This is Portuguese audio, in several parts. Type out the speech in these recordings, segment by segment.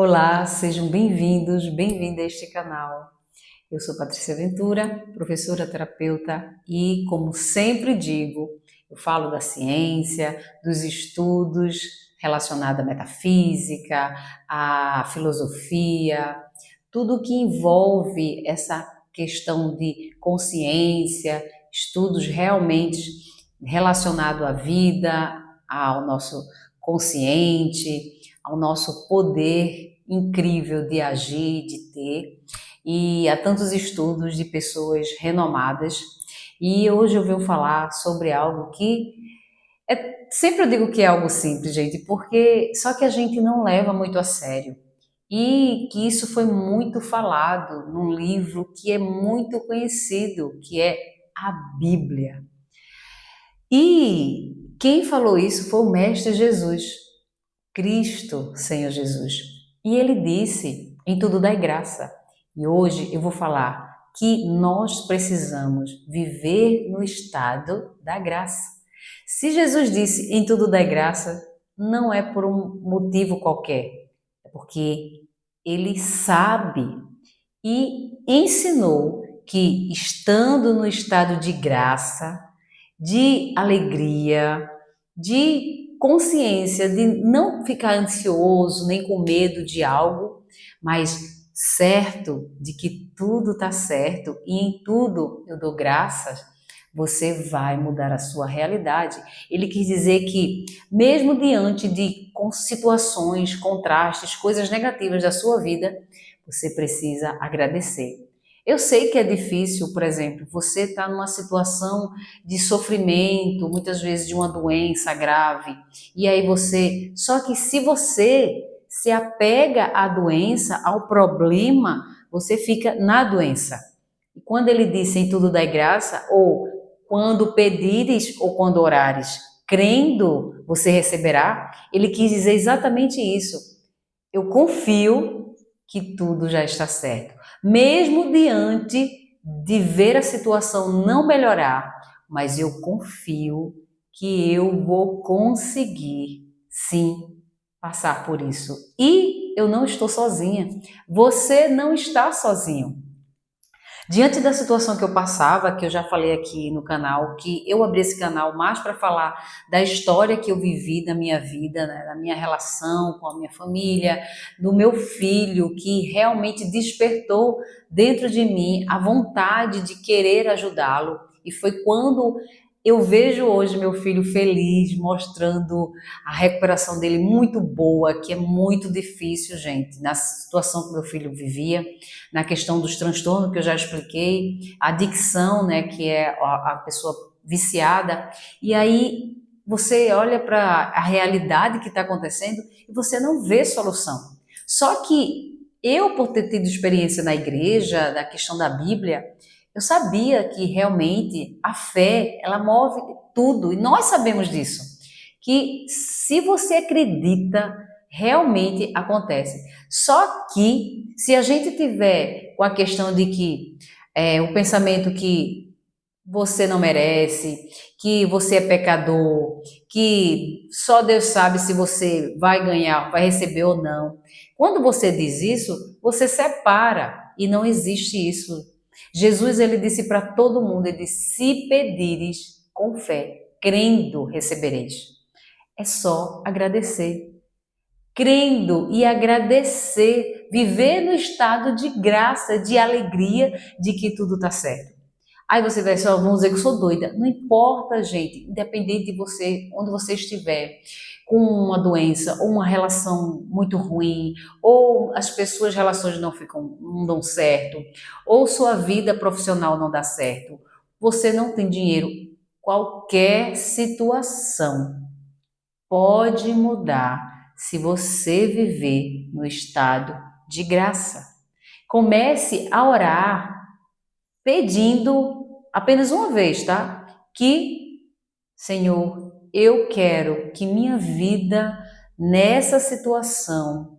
Olá, sejam bem-vindos, bem-vinda a este canal. Eu sou Patrícia Ventura, professora terapeuta e, como sempre digo, eu falo da ciência, dos estudos relacionados à metafísica, à filosofia, tudo que envolve essa questão de consciência, estudos realmente relacionados à vida, ao nosso consciente, ao nosso poder incrível de agir, de ter. E há tantos estudos de pessoas renomadas. E hoje eu venho falar sobre algo que sempre eu digo que é algo simples, gente, porque só que a gente não leva muito a sério. E que isso foi muito falado num livro que é muito conhecido, que é a Bíblia. E quem falou isso foi o Mestre Jesus, Cristo, Senhor Jesus. E ele disse: em tudo dai graça. E hoje eu vou falar que nós precisamos viver no estado da graça. Se Jesus disse em tudo dai graça, não é por um motivo qualquer, é porque ele sabe e ensinou que estando no estado de graça, de alegria, de consciência, de não ficar ansioso nem com medo de algo, mas certo de que tudo está certo e em tudo eu dou graças, você vai mudar a sua realidade. Ele quis dizer que, mesmo diante de situações, contrastes, coisas negativas da sua vida, você precisa agradecer. Eu sei que é difícil, por exemplo, você está numa situação de sofrimento, muitas vezes de uma doença grave, e aí você. Só que se você se apega à doença, ao problema, você fica na doença. E quando ele disse em tudo dai graça, ou quando pedires ou quando orares, crendo, você receberá, ele quis dizer exatamente isso. Eu confio que tudo já está certo. Mesmo diante de ver a situação não melhorar, mas eu confio que eu vou conseguir, sim, passar por isso. E eu não estou sozinha. Você não está sozinho. Diante da situação que eu passava, que eu já falei aqui no canal, que eu abri esse canal mais para falar da história que eu vivi da minha vida, né, da minha relação com a minha família, do meu filho, que realmente despertou dentro de mim a vontade de querer ajudá-lo. E foi quando eu vejo hoje meu filho feliz, mostrando a recuperação dele muito boa, que é muito difícil, gente, na situação que meu filho vivia, na questão dos transtornos que eu já expliquei, a adicção, né, que é a pessoa viciada, e aí você olha para a realidade que está acontecendo e você não vê solução. Só que eu, por ter tido experiência na igreja, da questão da Bíblia, eu sabia que realmente a fé, ela move tudo, e nós sabemos disso, que se você acredita, realmente acontece. Só que se a gente tiver com a questão de que o pensamento que você não merece, que você é pecador, que só Deus sabe se você vai ganhar, vai receber ou não. Quando você diz isso, você separa e não existe isso. Jesus ele disse para todo mundo, ele disse, se pedires com fé, crendo recebereis. É só agradecer. Crendo e agradecer, viver no estado de graça, de alegria, de que tudo está certo. Aí você vai só, vamos dizer que eu sou doida. Não importa, gente, independente de você, onde você estiver, com uma doença, ou uma relação muito ruim, ou as pessoas, relações não ficam, não dão certo, ou sua vida profissional não dá certo, você não tem dinheiro, qualquer situação pode mudar se você viver no estado de graça. Comece a orar pedindo apenas uma vez, tá? Que, Senhor, eu quero que minha vida nessa situação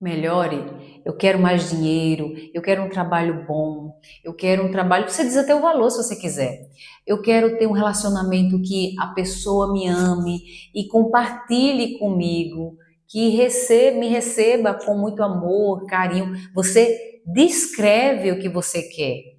melhore. Eu quero mais dinheiro, eu quero um trabalho bom, eu quero um trabalho. Você diz até o valor se você quiser. Eu quero ter um relacionamento que a pessoa me ame e compartilhe comigo, que me receba com muito amor, carinho. Você descreve o que você quer.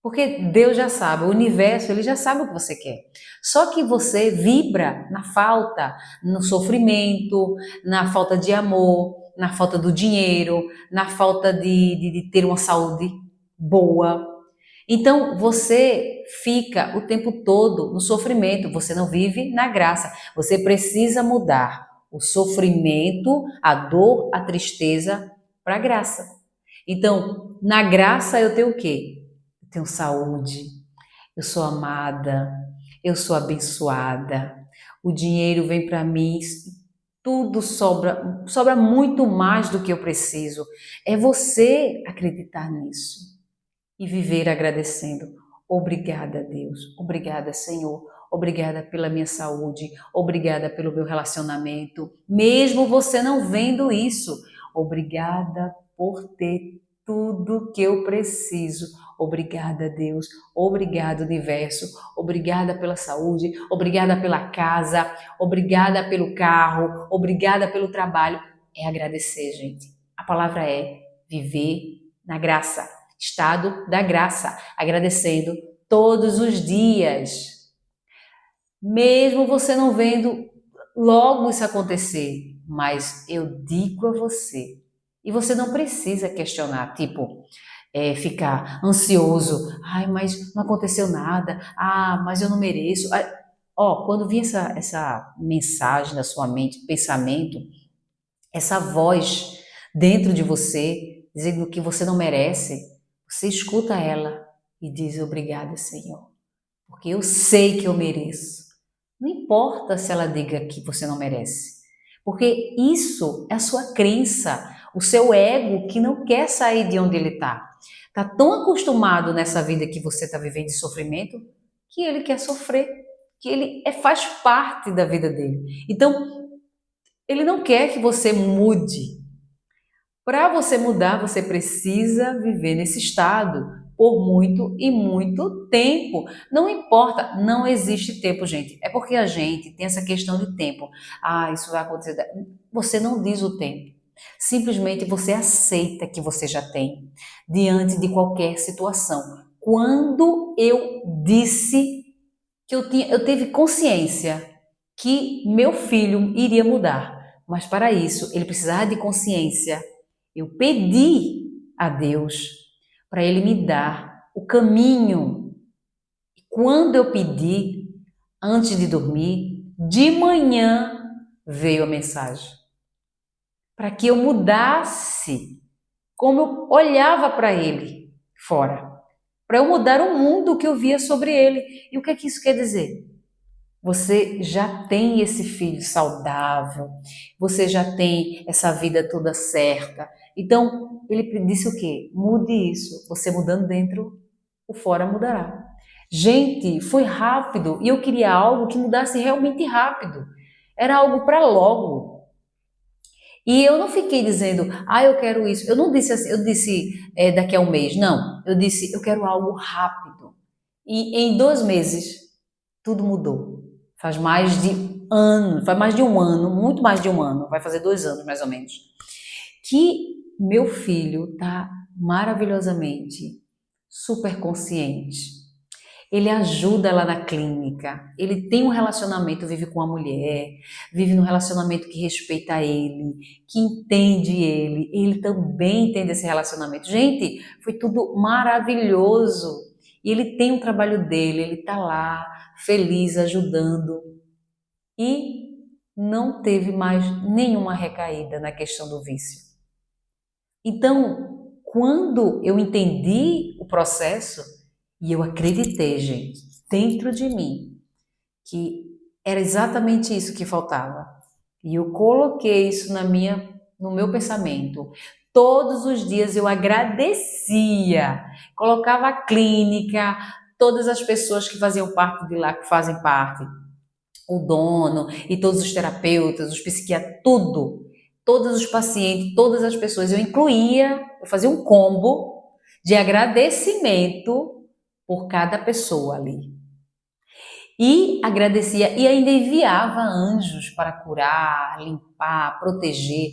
Porque Deus já sabe, o universo, ele já sabe o que você quer. Só que você vibra na falta, no sofrimento, na falta de amor, na falta do dinheiro, na falta de ter uma saúde boa. Então você fica o tempo todo no sofrimento, você não vive na graça. Você precisa mudar o sofrimento, a dor, a tristeza para a graça. Então, na graça eu tenho o quê? Eu tenho saúde, eu sou amada, eu sou abençoada, o dinheiro vem para mim, tudo sobra, sobra muito mais do que eu preciso. É você acreditar nisso e viver agradecendo. Obrigada, Deus. Obrigada, Senhor. Obrigada pela minha saúde. Obrigada pelo meu relacionamento. Mesmo você não vendo isso. Obrigada por ter tudo que eu preciso. Obrigada, Deus. Obrigado, universo. Obrigada pela saúde. Obrigada pela casa. Obrigada pelo carro. Obrigada pelo trabalho. É agradecer, gente. A palavra é viver na graça. Estado da graça, agradecendo todos os dias. Mesmo você não vendo logo isso acontecer, mas eu digo a você, e você não precisa questionar, tipo, ficar ansioso, ai, mas não aconteceu nada, ah, mas eu não mereço. Quando vir essa mensagem da sua mente, pensamento, essa voz dentro de você, dizendo que você não merece, você escuta ela e diz obrigada, Senhor, porque eu sei que eu mereço. Não importa se ela diga que você não merece, porque isso é a sua crença, o seu ego que não quer sair de onde ele está. Está tão acostumado nessa vida que você está vivendo de sofrimento que ele quer sofrer, que ele faz parte da vida dele. Então, ele não quer que você mude. Para você mudar, você precisa viver nesse estado por muito e muito tempo. Não importa, não existe tempo, gente. É porque a gente tem essa questão de tempo. Ah, isso vai acontecer. Você não diz o tempo. Simplesmente você aceita que você já tem diante de qualquer situação. Quando eu disse que eu tive consciência que meu filho iria mudar, mas para isso ele precisava de consciência. Eu pedi a Deus para Ele me dar o caminho. E quando eu pedi, antes de dormir, de manhã veio a mensagem. Para que eu mudasse como eu olhava para Ele fora. Para eu mudar o mundo que eu via sobre Ele. E o que é que isso quer dizer? Você já tem esse filho saudável, você já tem essa vida toda certa. Então, ele disse o quê? Mude isso. Você mudando dentro, o fora mudará. Gente, foi rápido e eu queria algo que mudasse realmente rápido. Era algo para logo. E eu não fiquei dizendo, eu quero isso. Eu não disse assim, eu disse daqui a um mês. Não, eu disse, eu quero algo rápido. E em 2 meses, tudo mudou. Faz mais de faz mais de um ano, muito mais de um ano, vai fazer 2 anos mais ou menos, que meu filho está maravilhosamente super consciente. Ele ajuda lá na clínica, ele tem um relacionamento, vive com a mulher, vive num relacionamento que respeita ele, que entende ele também entende esse relacionamento. Gente, foi tudo maravilhoso. E ele tem um trabalho dele, ele está lá, feliz, ajudando. E não teve mais nenhuma recaída na questão do vício. Então, quando eu entendi o processo, e eu acreditei, gente, dentro de mim, que era exatamente isso que faltava. E eu coloquei isso no meu pensamento. Todos os dias eu agradecia, colocava a clínica, todas as pessoas que faziam parte de lá, que fazem parte, o dono e todos os terapeutas, os psiquiatras, tudo, todos os pacientes, todas as pessoas, eu fazia um combo de agradecimento por cada pessoa ali. E agradecia e ainda enviava anjos para curar, limpar, proteger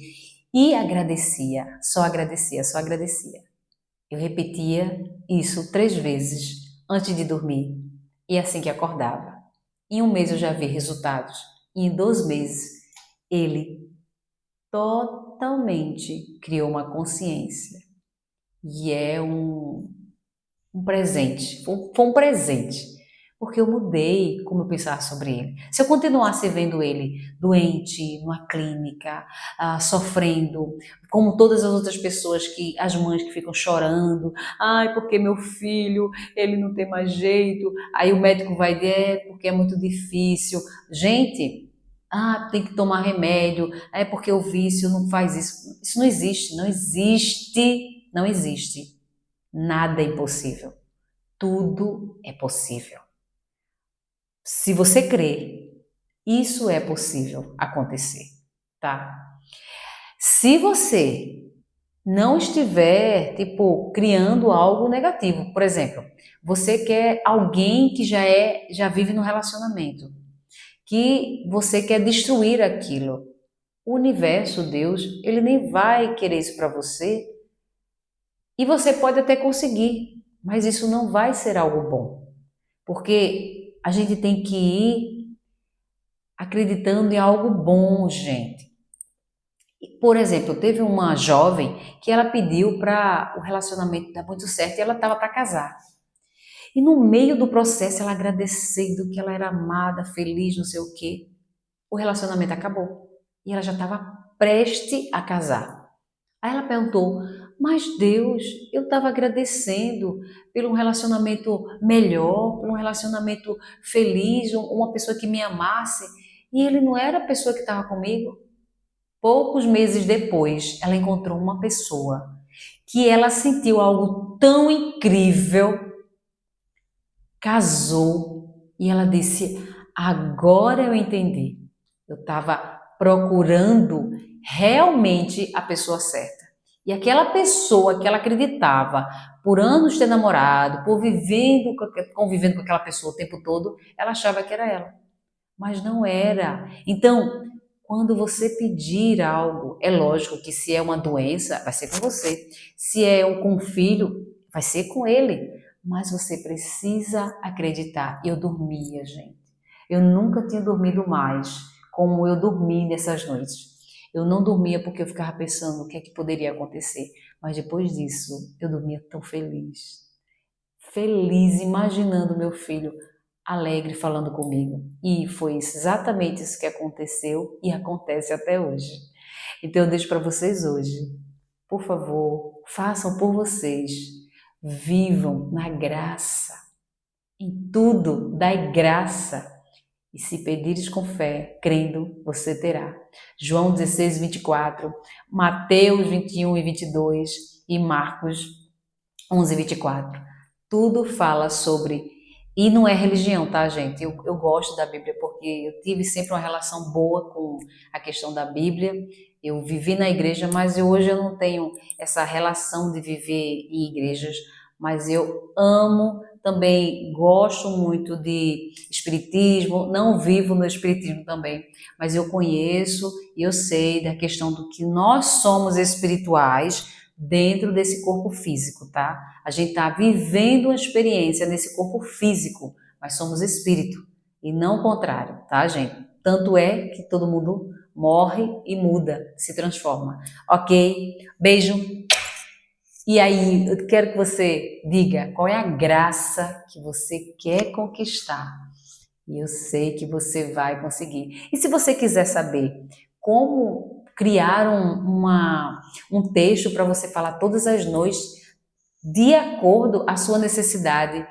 e agradecia, só agradecia, só agradecia. Eu repetia isso 3 vezes antes de dormir e assim que acordava. Em um mês eu já vi resultados e em 2 meses ele totalmente criou uma consciência e é um presente, foi um presente, porque eu mudei como eu pensava sobre ele. Se eu continuasse vendo ele doente, numa clínica, sofrendo, como todas as outras pessoas, as mães que ficam chorando, ai, porque meu filho, ele não tem mais jeito, aí o médico vai dizer, porque é muito difícil. Gente, tem que tomar remédio, é porque o vício não faz isso. Isso não existe, não existe, não existe. Nada é impossível. Tudo é possível. Se você crê, isso é possível acontecer, tá? Se você não estiver, tipo, criando algo negativo, por exemplo, você quer alguém que já vive no relacionamento, que você quer destruir aquilo. O universo, Deus, ele nem vai querer isso para você e você pode até conseguir, mas isso não vai ser algo bom. Porque a gente tem que ir acreditando em algo bom, gente. Por exemplo, teve uma jovem que ela pediu para o relacionamento dar muito certo e ela estava para casar. E no meio do processo, ela agradecendo que ela era amada, feliz, não sei o quê, o relacionamento acabou. E ela já estava prestes a casar. Aí ela perguntou, mas Deus, eu estava agradecendo por um relacionamento melhor, por um relacionamento feliz, uma pessoa que me amasse, e ele não era a pessoa que estava comigo. Poucos meses depois, ela encontrou uma pessoa que ela sentiu algo tão incrível, casou, e ela disse, agora eu entendi. Eu estava procurando realmente a pessoa certa. E aquela pessoa que ela acreditava, por anos ter namorado, por convivendo com aquela pessoa o tempo todo, ela achava que era ela. Mas não era. Então, quando você pedir algo, é lógico que se é uma doença, vai ser com você. Se é com um filho, vai ser com ele. Mas você precisa acreditar. Eu dormia, gente. Eu nunca tinha dormido mais como eu dormi nessas noites. Eu não dormia porque eu ficava pensando o que é que poderia acontecer. Mas depois disso, eu dormia tão feliz. Feliz, imaginando meu filho alegre falando comigo. E foi exatamente isso que aconteceu e acontece até hoje. Então eu deixo para vocês hoje. Por favor, façam por vocês. Vivam na graça. Em tudo, dai graça. E se pedires com fé, crendo, você terá. João 16, 24, Mateus 21 e 22 e Marcos 11, 24. Tudo fala sobre. E não é religião, tá, gente? Eu gosto da Bíblia porque eu tive sempre uma relação boa com a questão da Bíblia. Eu vivi na igreja, mas hoje eu não tenho essa relação de viver em igrejas. Mas eu amo, também gosto muito de espiritismo. Não vivo no espiritismo também, mas eu conheço e eu sei da questão do que nós somos espirituais dentro desse corpo físico, tá? A gente está vivendo uma experiência nesse corpo físico, mas somos espírito e não o contrário, tá, gente? Tanto é que todo mundo morre e muda, se transforma. Ok? Beijo. E aí, eu quero que você diga qual é a graça que você quer conquistar. E eu sei que você vai conseguir. E se você quiser saber como criar um texto para você falar todas as noites, de acordo à sua necessidade,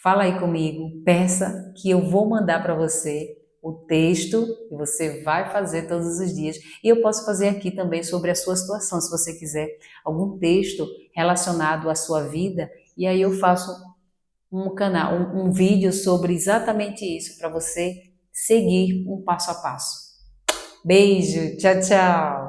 fala aí comigo, peça que eu vou mandar para você o texto que você vai fazer todos os dias. E eu posso fazer aqui também sobre a sua situação, se você quiser algum texto relacionado à sua vida. E aí eu faço um canal, um vídeo sobre exatamente isso para você seguir um passo a passo. Beijo, tchau, tchau.